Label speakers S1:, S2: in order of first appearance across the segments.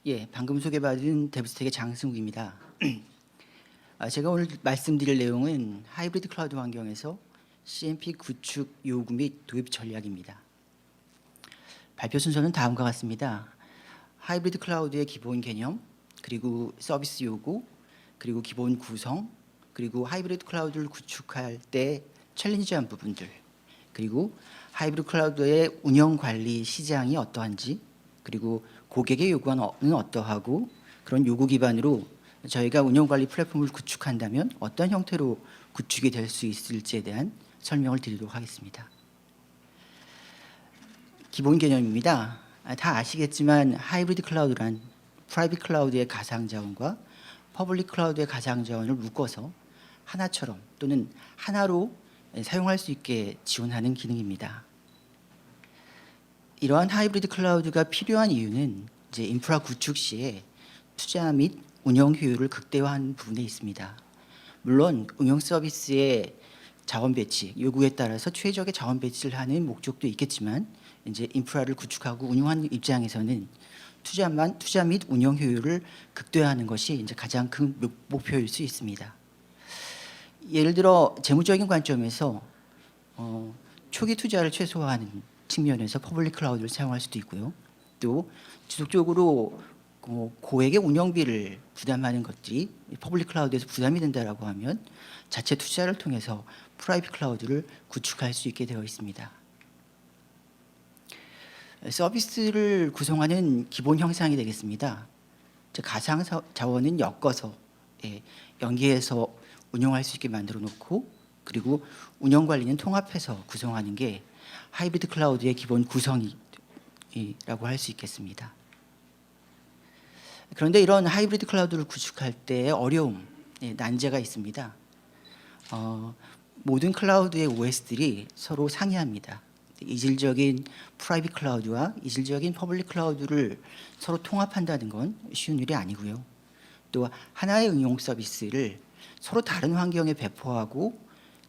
S1: 예, 방금 소개받은 데브스텍의 장승욱입니다. 제가 오늘 말씀드릴 내용은 하이브리드 클라우드 환경에서 CMP 구축 요구 및 도입 전략입니다. 발표 순서는 다음과 같습니다. 하이브리드 클라우드의 기본 개념, 그리고 서비스 요구, 그리고 기본 구성, 그리고 하이브리드 클라우드를 구축할 때 챌린지한 부분들, 그리고 하이브리드 클라우드의 운영 관리 시장이 어떠한지, 그리고 고객의 요구는 어떠하고 그런 요구 기반으로 저희가 운영관리 플랫폼을 구축한다면 어떤 형태로 구축이 될 수 있을지에 대한 설명을 드리도록 하겠습니다. 기본 개념입니다. 다 아시겠지만 하이브리드 클라우드란 프라이빗 클라우드의 가상 자원과 퍼블릭 클라우드의 가상 자원을 묶어서 하나처럼 또는 하나로 사용할 수 있게 지원하는 기능입니다. 이러한 하이브리드 클라우드가 필요한 이유는 이제 인프라 구축 시에 투자 및 운영 효율을 극대화한 부분에 있습니다. 물론 운영 서비스의 자원 배치 요구에 따라서 최적의 자원 배치를 하는 목적도 있겠지만 이제 인프라를 구축하고 운영하는 입장에서는 투자 및 운영 효율을 극대화하는 것이 이제 가장 큰 목표일 수 있습니다. 예를 들어 재무적인 관점에서 초기 투자를 최소화하는 측면에서 퍼블릭 클라우드를 사용할 수도 있고요. 또 지속적으로 고액의 운영비를 부담하는 것들이 퍼블릭 클라우드에서 부담이 된다라고 하면 자체 투자를 통해서 프라이빗 클라우드를 구축할 수 있게 되어 있습니다. 서비스를 구성하는 기본 형상이 되겠습니다. 가상 자원은 엮어서 연계해서 운영할 수 있게 만들어 놓고 그리고 운영 관리는 통합해서 구성하는 게 하이브리드 클라우드의 기본 구성이라고 할 수 있겠습니다. 그런데 이런 하이브리드 클라우드를 구축할 때 어려움, 난제가 있습니다. 모든 클라우드의 OS들이 서로 상이합니다. 이질적인 프라이빗 클라우드와 이질적인 퍼블릭 클라우드를 서로 통합한다는 건 쉬운 일이 아니고요. 또 하나의 응용 서비스를 서로 다른 환경에 배포하고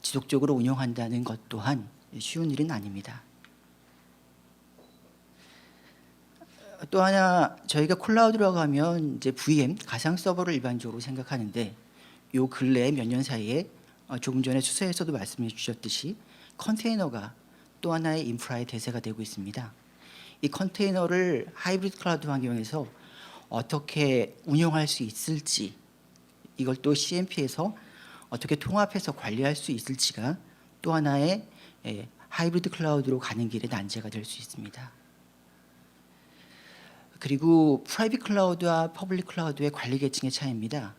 S1: 지속적으로 운영한다는 것 또한 쉬운 일은 아닙니다. 또 하나 저희가 클라우드라고 하면 이제 VM 가상 서버를 일반적으로 생각하는데 요 근래 몇 년 사이에 조금 전에 수서에서도 말씀해 주셨듯이 컨테이너가 또 하나의 인프라의 대세가 되고 있습니다. 이 컨테이너를 하이브리드 클라우드 환경에서 어떻게 운영할 수 있을지 이걸 또 CMP에서 어떻게 통합해서 관리할 수 있을지가 또 하나의 하이브리드 클라우드로 가는 길의 난제가 될 수 있습니다. 그리고 프라이빗 클라우드와 퍼블릭 클라우드의 관리 계층의 차이입니다.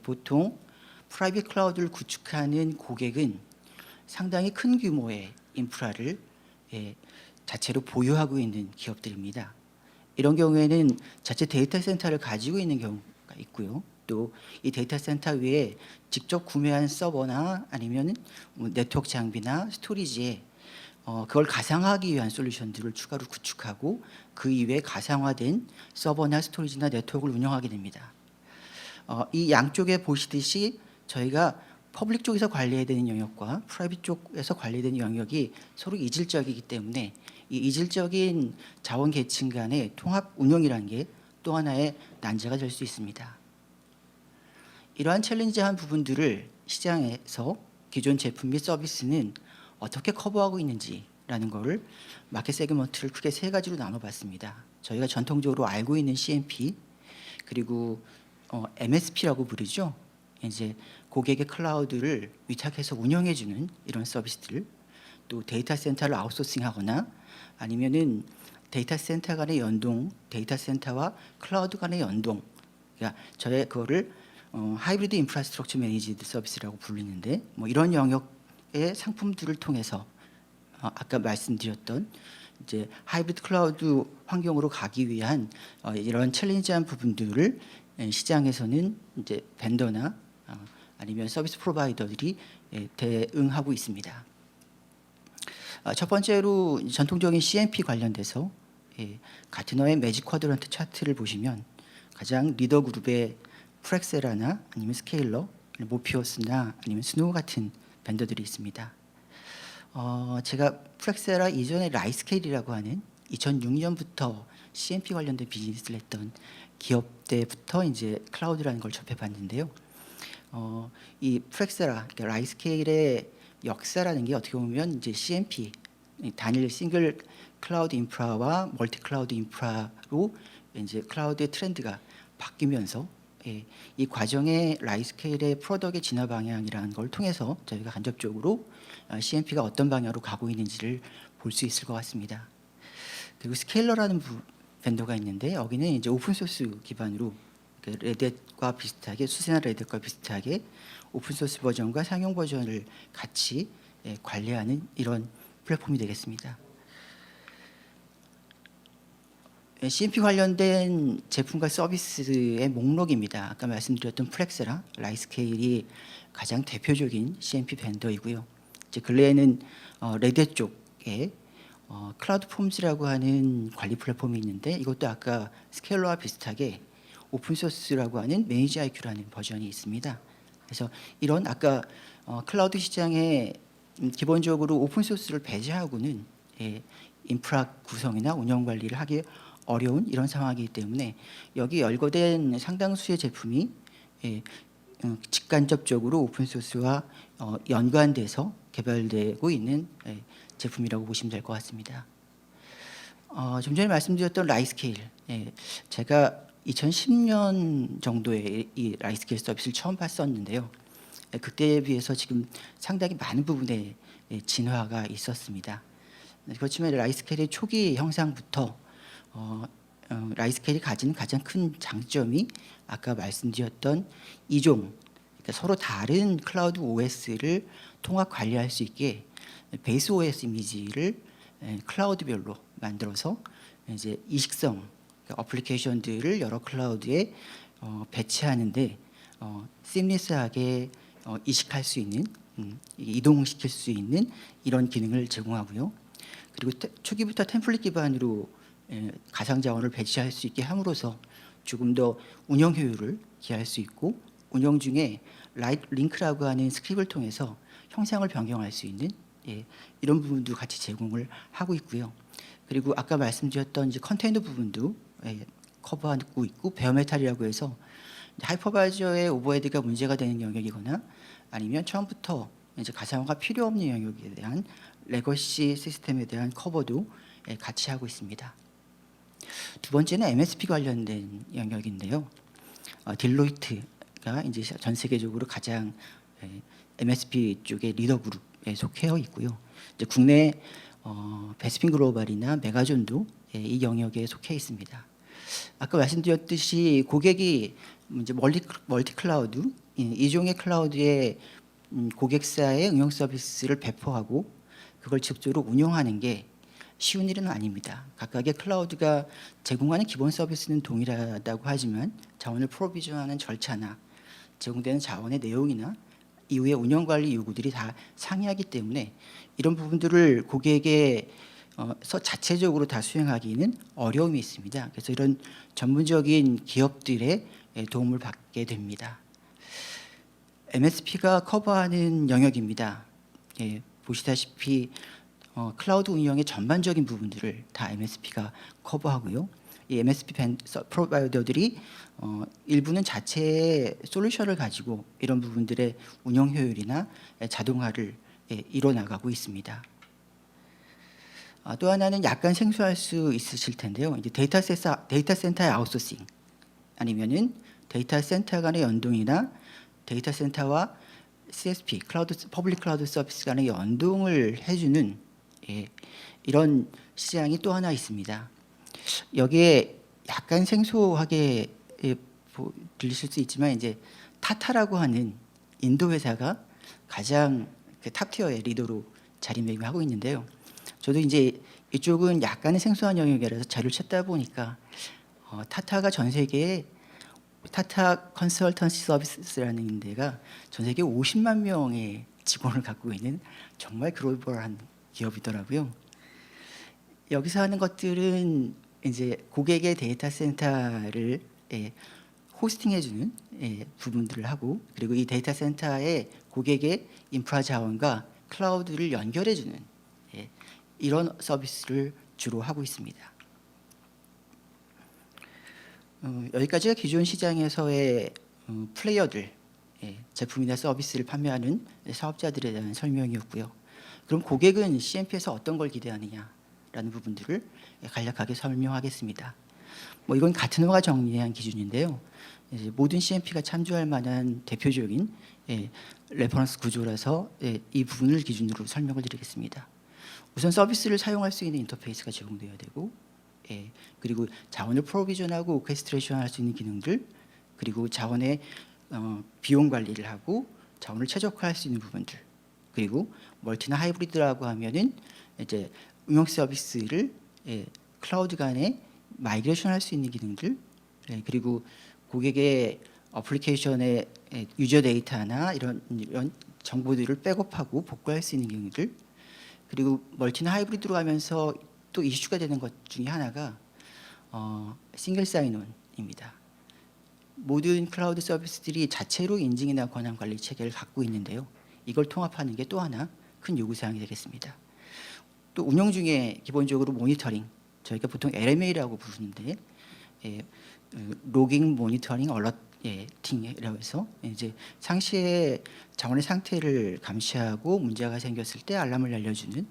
S1: 보통 프라이빗 클라우드를 구축하는 고객은 상당히 큰 규모의 인프라를 자체로 보유하고 있는 기업들입니다. 이런 경우에는 자체 데이터 센터를 가지고 있는 경우가 있고요. 또 이 데이터 센터 위에 직접 구매한 서버나 아니면 네트워크 장비나 스토리지에 그걸 가상화하기 위한 솔루션들을 추가로 구축하고 그 이외에 가상화된 서버나 스토리지나 네트워크를 운영하게 됩니다. 이 양쪽에 보시듯이 저희가 퍼블릭 쪽에서 관리해야 되는 영역과 프라이빗 쪽에서 관리되는 영역이 서로 이질적이기 때문에 이 이질적인 자원 계층 간의 통합 운영이라는 게 또 하나의 난제가 될 수 있습니다. 이러한 챌린지한 부분들을 시장에서 기존 제품 및 서비스는 어떻게 커버하고 있는지라는 것을 마켓 세그먼트를 크게 세 가지로 나눠봤습니다. 저희가 전통적으로 알고 있는 CMP 그리고 MSP라고 부르죠. 이제 고객의 클라우드를 위탁해서 운영해주는 이런 서비스들, 또 데이터 센터를 아웃소싱하거나 아니면은 데이터 센터 간의 연동, 데이터 센터와 클라우드 간의 연동, 그러니까 저희 그거를 하이브리드 인프라스트럭처 매니지드 서비스라고 부르는데 뭐 이런 영역의 상품들을 통해서 아까 말씀드렸던 이제 하이브리드 클라우드 환경으로 가기 위한 이런 챌린지한 부분들을 시장에서는 이제 벤더나 아니면 서비스 프로바이더들이 대응하고 있습니다. 첫 번째로 전통적인 CMP 관련돼서 가트너의 매직 쿼드런트 차트를 보시면 가장 리더 그룹의 프렉세라나 아니면 스케일러, 모피어스나 아니면 스노우 같은 벤더들이 있습니다. 제가 프렉세라 이전에 라이스케일이라고 하는 2006년부터 CMP 관련된 비즈니스를 했던 기업 때부터 이제 클라우드라는 걸 접해봤는데요. 이 프렉스라, 그러니까 라이스케일의 역사라는 게 어떻게 보면 이제 CMP, 단일 싱글 클라우드 인프라와 멀티 클라우드 인프라로 이제 클라우드의 트렌드가 바뀌면서 이 과정에 라이스케일의 프로덕트의 진화 방향이라는 걸 통해서 저희가 간접적으로 CMP가 어떤 방향으로 가고 있는지를 볼 수 있을 것 같습니다. 그리고 스케일러라는 벤더가 있는데 여기는 이제 오픈 소스 기반으로 레드햇과 비슷하게 수세나 레드햇과 비슷하게 오픈 소스 버전과 상용 버전을 같이 관리하는 이런 플랫폼이 되겠습니다. CMP 관련된 제품과 서비스의 목록입니다. 아까 말씀드렸던 플렉스라, 라이스케일이 가장 대표적인 CMP 벤더이고요. 이제 근래에는 레드햇 쪽에 클라우드 폼즈라고 하는 관리 플랫폼이 있는데 이것도 아까 스케일러와 비슷하게 오픈 소스라고 하는 매니지 IQ라는 버전이 있습니다. 그래서 이런 아까 클라우드 시장에 기본적으로 오픈 소스를 배제하고는 인프라 구성이나 운영 관리를 하기 어려운 이런 상황이기 때문에 여기 열거된 상당수의 제품이 직간접적으로 오픈 소스와 연관돼서 개발되고 있는 제품이라고 보시면 될 것 같습니다. 좀 전에 말씀드렸던 라이스케일, 제가 2010년 정도에 이 라이스케일 서비스를 처음 봤었는데요. 그때에 비해서 지금 상당히 많은 부분에 진화가 있었습니다. 그렇지만 라이스케일의 초기 형상부터 라이스케일이 가진 가장 큰 장점이 아까 말씀드렸던 이종, 그러니까 서로 다른 클라우드 OS를 통합 관리할 수 있게 베이스 OS 이미지를 클라우드별로 만들어서 이제 이식성 그러니까 어플리케이션들을 여러 클라우드에 배치하는데 시밀리스하게 이식할 수 있는 이동시킬 수 있는 이런 기능을 제공하고요. 그리고 초기부터 템플릿 기반으로 가상 자원을 배치할 수 있게 함으로써 조금 더 운영 효율을 기할 수 있고 운영 중에 라이트 링크라고 하는 스크립트를 통해서 형상을 변경할 수 있는 이런 부분도 같이 제공을 하고 있고요. 그리고 아까 말씀드렸던 이제 컨테이너 부분도 커버하고 있고 베어메탈이라고 해서 하이퍼바이저의 오버헤드가 문제가 되는 영역이거나 아니면 처음부터 이제 가상화가 필요 없는 영역에 대한 레거시 시스템에 대한 커버도 같이 하고 있습니다. 두 번째는 MSP 관련된 영역인데요. 딜로이트가 이제 전 세계적으로 가장 MSP 쪽의 리더 그룹에 속해 있고요. 이제 국내 베스핀 글로벌이나 메가존도 이 영역에 속해 있습니다. 아까 말씀드렸듯이 고객이 이제 멀티 클라우드 이종의 클라우드에 고객사의 응용 서비스를 배포하고 그걸 직접적으로 운영하는 게 쉬운 일은 아닙니다. 각각의 클라우드가 제공하는 기본 서비스는 동일하다고 하지만 자원을 프로비전하는 절차나 제공되는 자원의 내용이나 이후의 운영 관리 요구들이 다 상이하기 때문에 이런 부분들을 고객에서 자체적으로 다 수행하기는 어려움이 있습니다. 그래서 이런 전문적인 기업들의 도움을 받게 됩니다. MSP가 커버하는 영역입니다. 보시다시피 클라우드 운영의 전반적인 부분들을 다 MSP가 커버하고요. 이 MSP 프로바이더들이 일부는 자체의 솔루션을 가지고 이런 부분들의 운영 효율이나 자동화를 이뤄나가고 있습니다. 또 하나는 약간 생소할 수 있으실 텐데요. 이제 데이터 센터의 아웃소싱 아니면은 데이터 센터 간의 연동이나 데이터 센터와 CSP 퍼블릭 클라우드 서비스 간의 연동을 해주는 이런 시장이 또 하나 있습니다. 여기에 약간 생소하게 들리실 수 있지만 이제 타타라고 하는 인도 회사가 가장 탑티어의 리더로 자리매김하고 있는데요. 저도 이제 이쪽은 약간의 생소한 영역이라서 자료를 찾다 보니까 타타가 전 세계에 타타 컨설턴시 서비스라는 데가 전 세계 50만 명의 직원을 갖고 있는 정말 글로벌한 기업이더라고요. 여기서 하는 것들은 이제 고객의 데이터 센터를 호스팅해주는 부분들을 하고 그리고 이 데이터 센터에 고객의 인프라 자원과 클라우드를 연결해주는 이런 서비스를 주로 하고 있습니다. 여기까지가 기존 시장에서의 플레이어들, 제품이나 서비스를 판매하는 사업자들에 대한 설명이었고요. 그럼 고객은 CMP에서 어떤 걸 기대하느냐라는 부분들을 간략하게 설명하겠습니다. 이건 가트너가 정리한 기준인데요. 이제 모든 CMP가 참조할 만한 대표적인 레퍼런스 구조라서 이 부분을 기준으로 설명을 드리겠습니다. 우선 서비스를 사용할 수 있는 인터페이스가 제공되어야 되고, 그리고 자원을 프로비전하고 오케스트레이션 할 수 있는 기능들, 그리고 자원의 비용 관리를 하고 자원을 최적화할 수 있는 부분들, 그리고 멀티나 하이브리드라고 하면은 이제 응용 서비스를 클라우드 간에 마이그레이션 할 수 있는 기능들, 그리고 고객의 어플리케이션의 유저 데이터나 이런 정보들을 백업하고 복구할 수 있는 기능들, 그리고 멀티나 하이브리드로 가면서 또 이슈가 되는 것 중에 하나가 싱글 사인온입니다. 모든 클라우드 서비스들이 자체로 인증이나 권한 관리 체계를 갖고 있는데요. 이걸 통합하는 게 또 하나 큰 요구사항이 되겠습니다. 또 운영 중에 기본적으로 모니터링, 저희가 보통 LMA라고 부르는데 로깅, 모니터링, 얼러팅이라고 해서 이제 상시에 자원의 상태를 감시하고 문제가 생겼을 때 알람을 알려주는,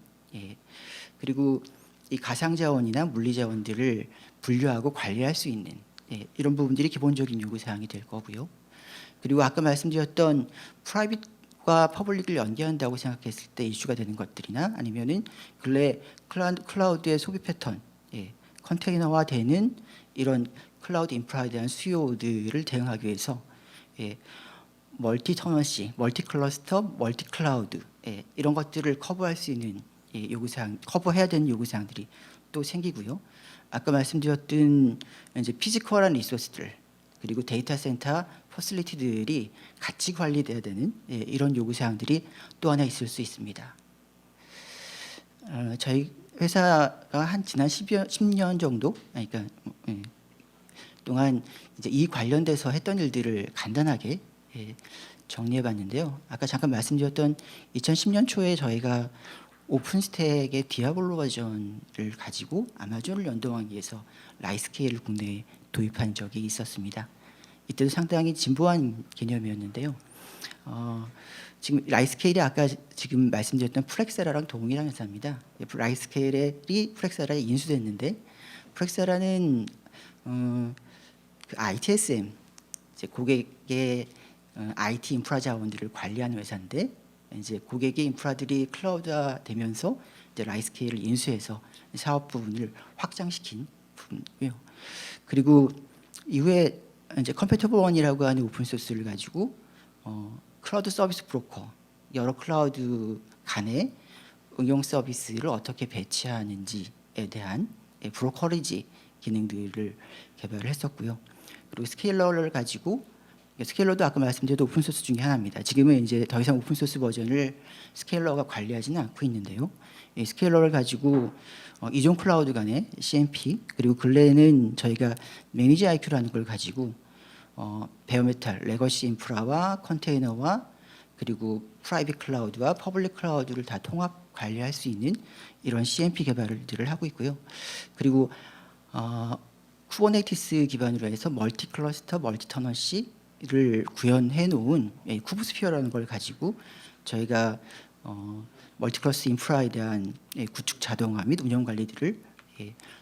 S1: 그리고 이 가상 자원이나 물리 자원들을 분류하고 관리할 수 있는 이런 부분들이 기본적인 요구 사항이 될 거고요. 그리고 아까 말씀드렸던 프라이빗과 퍼블릭을 연계한다고 생각했을 때 이슈가 되는 것들이나 아니면은 근래 클라우드의 소비 패턴, 컨테이너화되는 이런 클라우드 인프라에 대한 수요들을 대응하기 위해서 멀티 터넌시, 멀티 클러스터, 멀티 클라우드 이런 것들을 커버할 수 있는 요구사항, 커버해야 되는 요구사항들이 또 생기고요. 아까 말씀드렸던 이제 피지컬한 리소스들, 그리고 데이터 센터 퍼실리티들이 같이 관리돼야 되는 이런 요구사항들이 또 하나 있을 수 있습니다. 저희 회사가 지난 10년 정도, 그러니까 동안 이제 이 관련돼서 했던 일들을 간단하게 정리해봤는데요. 아까 잠깐 말씀드렸던 2010년 초에 저희가 오픈스택의 디아블로 버전을 가지고 아마존을 연동하기 위해서 라이스케일을 국내에 도입한 적이 있었습니다. 이때도 상당히 진보한 개념이었는데요. 지금 라이스케일이 아까 지금 말씀드렸던 플렉세라랑 동일한 회사입니다. 라이스케일이 플렉세라에 인수됐는데 플렉세라는 그 ITSM, 이제 고객의 IT 인프라 자원들을 관리하는 회사인데 이제 고객의 인프라들이 클라우드화 되면서 이제 라이스케일을 인수해서 사업 부분을 확장시킨 부분이고요. 그리고 이후에 이제 컴패터블 원이라고 하는 오픈 소스를 가지고 클라우드 서비스 브로커, 여러 클라우드 간의 응용 서비스를 어떻게 배치하는지에 대한 브로커리지 기능들을 개발을 했었고요. 그리고 스케일러를 가지고, 스케일러도 아까 말씀드린 오픈 소스 중에 하나입니다. 지금은 이제 더 이상 오픈 소스 버전을 스케일러가 관리하지는 않고 있는데요. 이 스케일러를 가지고 이종 클라우드 간의 CMP, 그리고 근래에는 저희가 매니지 IQ라는 걸 가지고 베어메탈, 레거시 인프라와 컨테이너와 그리고 프라이빗 클라우드와 퍼블릭 클라우드를 다 통합 관리할 수 있는 이런 CMP 개발들을 하고 있고요. 그리고 쿠버네티스 기반으로 해서 멀티 클러스터, 멀티 터넌시를 구현해 놓은 쿠브스피어라는 걸 가지고 저희가 멀티 클러스 인프라에 대한 구축 자동화 및 운영 관리들을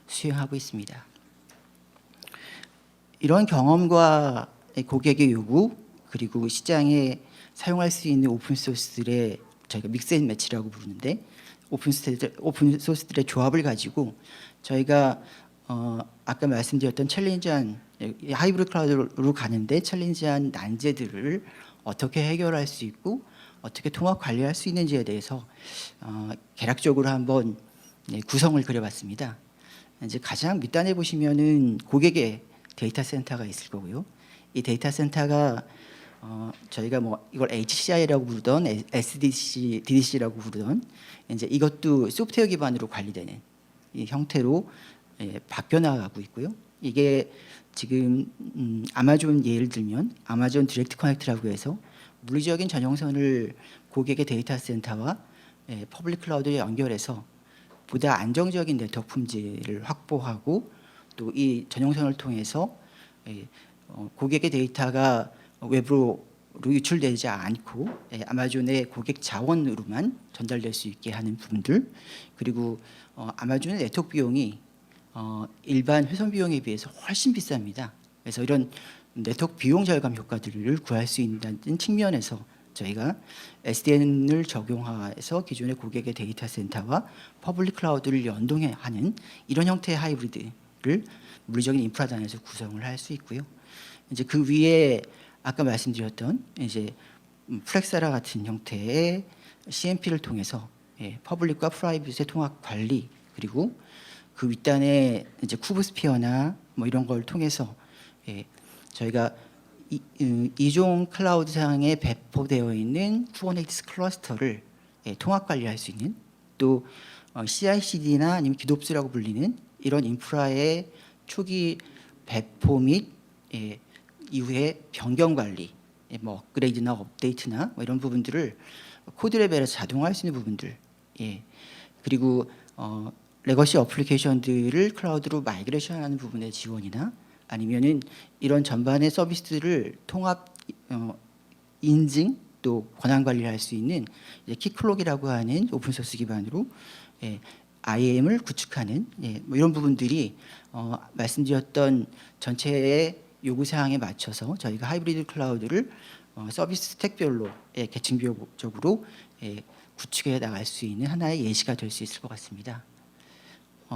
S1: 수행하고 있습니다. 이런 경험과 고객의 요구, 그리고 시장에 사용할 수 있는 오픈 소스들의 저희가 믹스 앤 매치라고 부르는데 오픈 소스들의 조합을 가지고 저희가 아까 말씀드렸던 챌린지한 하이브리드 클라우드로 가는데 챌린지한 난제들을 어떻게 해결할 수 있고 어떻게 통합 관리할 수 있는지에 대해서 개략적으로 한번 구성을 그려봤습니다. 이제 가장 밑단에 보시면은 고객의 데이터 센터가 있을 거고요. 이 데이터 센터가 저희가 뭐 이걸 HCI라고 부르던 SDC, DDC라고 부르던 이제 이것도 소프트웨어 기반으로 관리되는 이 형태로 바뀌어 나가고 있고요. 이게 지금 아마존 예를 들면 아마존 디렉트 커넥트라고 해서 물리적인 전용선을 고객의 데이터 센터와 퍼블릭 클라우드에 연결해서 보다 안정적인 네트워크 품질을 확보하고 또 이 전용선을 통해서 고객의 데이터가 외부로 유출되지 않고 아마존의 고객 자원으로만 전달될 수 있게 하는 부분들, 그리고 아마존의 네트워크 비용이 일반 회선 비용에 비해서 훨씬 비쌉니다. 그래서 이런 네트워크 비용 절감 효과들을 구할 수 있다는 측면에서 저희가 SDN을 적용해서 기존의 고객의 데이터 센터와 퍼블릭 클라우드를 연동하는 이런 형태의 하이브리드를 물리적인 인프라단에서 구성을 할 수 있고요. 이제 그 위에 아까 말씀드렸던 이제 플렉사라 같은 형태의 CMP를 통해서 퍼블릭과 프라이빗의 통합 관리, 그리고 그 윗단에 이제 쿠브스피어나 뭐 이런 걸 통해서 저희가 이종 클라우드상에 배포되어 있는 쿠버네티스 클러스터를 통합 관리할 수 있는, 또 CI/CD나 아니면 기도업스라고 불리는 이런 인프라의 초기 배포 및 이후에 변경 관리, 뭐 업그레이드나 업데이트나 뭐 이런 부분들을 코드 레벨에서 자동화할 수 있는 부분들, 그리고 레거시 어플리케이션들을 클라우드로 마이그레이션하는 부분의 지원이나 아니면은 이런 전반의 서비스들을 통합 인증 또 권한 관리를 할 수 있는 키클록이라고 하는 오픈 소스 기반으로 IAM을 구축하는 뭐 이런 부분들이 말씀드렸던 전체의 요구 사항에 맞춰서 저희가 하이브리드 클라우드를 서비스 스택별로 계층별적으로 구축해 나갈 수 있는 하나의 예시가 될 수 있을 것 같습니다.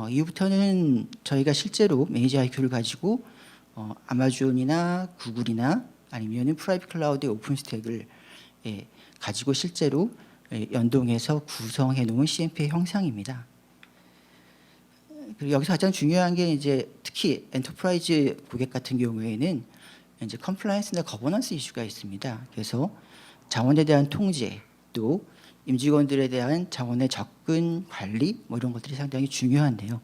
S1: 이후부터는 저희가 실제로 매니저 IQ를 가지고 아마존이나 구글이나 아니면은 프라이빗 클라우드의 오픈 스택을 가지고 실제로 연동해서 구성해 놓은 CMP의 형상입니다. 그리고 여기서 가장 중요한 게 이제 특히 엔터프라이즈 고객 같은 경우에는 이제 컴플라이언스나 거버넌스 이슈가 있습니다. 그래서 자원에 대한 통제, 또 임직원들에 대한 자원의 접근 관리 뭐 이런 것들이 상당히 중요한데요.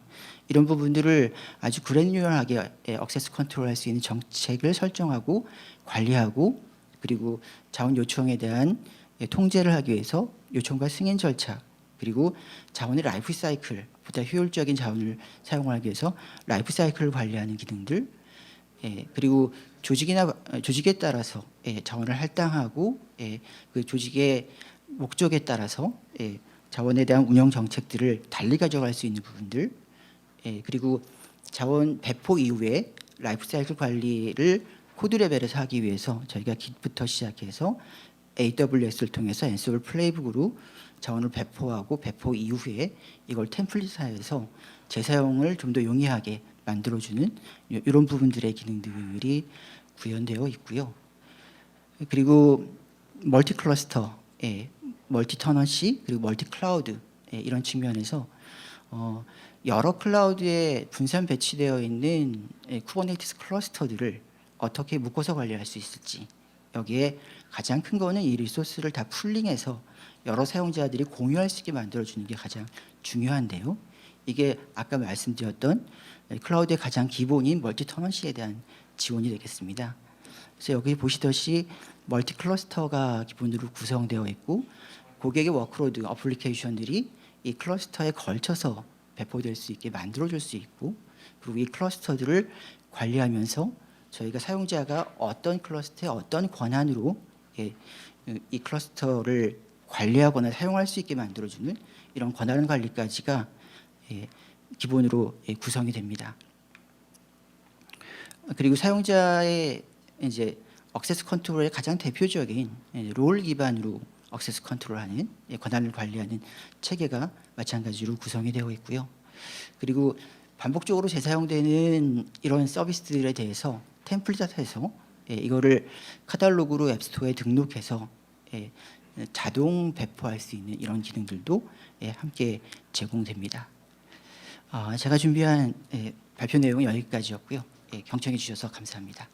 S1: 이런 부분들을 아주 그래뉴얼하게 액세스 컨트롤할 수 있는 정책을 설정하고 관리하고, 그리고 자원 요청에 대한 통제를 하기 위해서 요청과 승인 절차, 그리고 자원의 라이프 사이클, 보다 효율적인 자원을 사용하기 위해서 라이프 사이클을 관리하는 기능들, 그리고 조직에 따라서 자원을 할당하고 그 조직의 목적에 따라서 자원에 대한 운영 정책들을 달리 가져갈 수 있는 부분들, 그리고 자원 배포 이후에 라이프 사이클 관리를 코드 레벨에서 하기 위해서 저희가 Git부터 시작해서 AWS를 통해서 앤서블 플레이북으로 자원을 배포하고 배포 이후에 이걸 템플릿화해서 재사용을 좀 더 용이하게 만들어주는 이런 부분들의 기능들이 구현되어 있고요. 그리고 멀티 클러스터, 멀티 터넌시, 그리고 멀티 클라우드 이런 측면에서 여러 클라우드에 분산 배치되어 있는 쿠버네티스 클러스터들을 어떻게 묶어서 관리할 수 있을지, 여기에 가장 큰 거는 이 리소스를 다 풀링해서 여러 사용자들이 공유할 수 있게 만들어주는 게 가장 중요한데요. 이게 아까 말씀드렸던 클라우드의 가장 기본인 멀티 터넌시에 대한 지원이 되겠습니다. 그래서 여기 보시듯이 멀티 클러스터가 기본으로 구성되어 있고, 고객의 워크로드 어플리케이션들이 이 클러스터에 걸쳐서 배포될 수 있게 만들어줄 수 있고, 그리고 이 클러스터들을 관리하면서 저희가 사용자가 어떤 클러스터에 어떤 권한으로 이 클러스터를 관리하거나 사용할 수 있게 만들어주는 이런 권한 관리까지가 기본으로 구성이 됩니다. 그리고 사용자의 이제 액세스 컨트롤의 가장 대표적인 롤 기반으로 액세스 컨트롤하는 권한을 관리하는 체계가 마찬가지로 구성이 되어 있고요. 그리고 반복적으로 재사용되는 이런 서비스들에 대해서 템플릿화해서 이거를 카탈로그로 앱스토어에 등록해서 자동 배포할 수 있는 이런 기능들도 함께 제공됩니다. 제가 준비한 발표 내용은 여기까지였고요. 경청해 주셔서 감사합니다.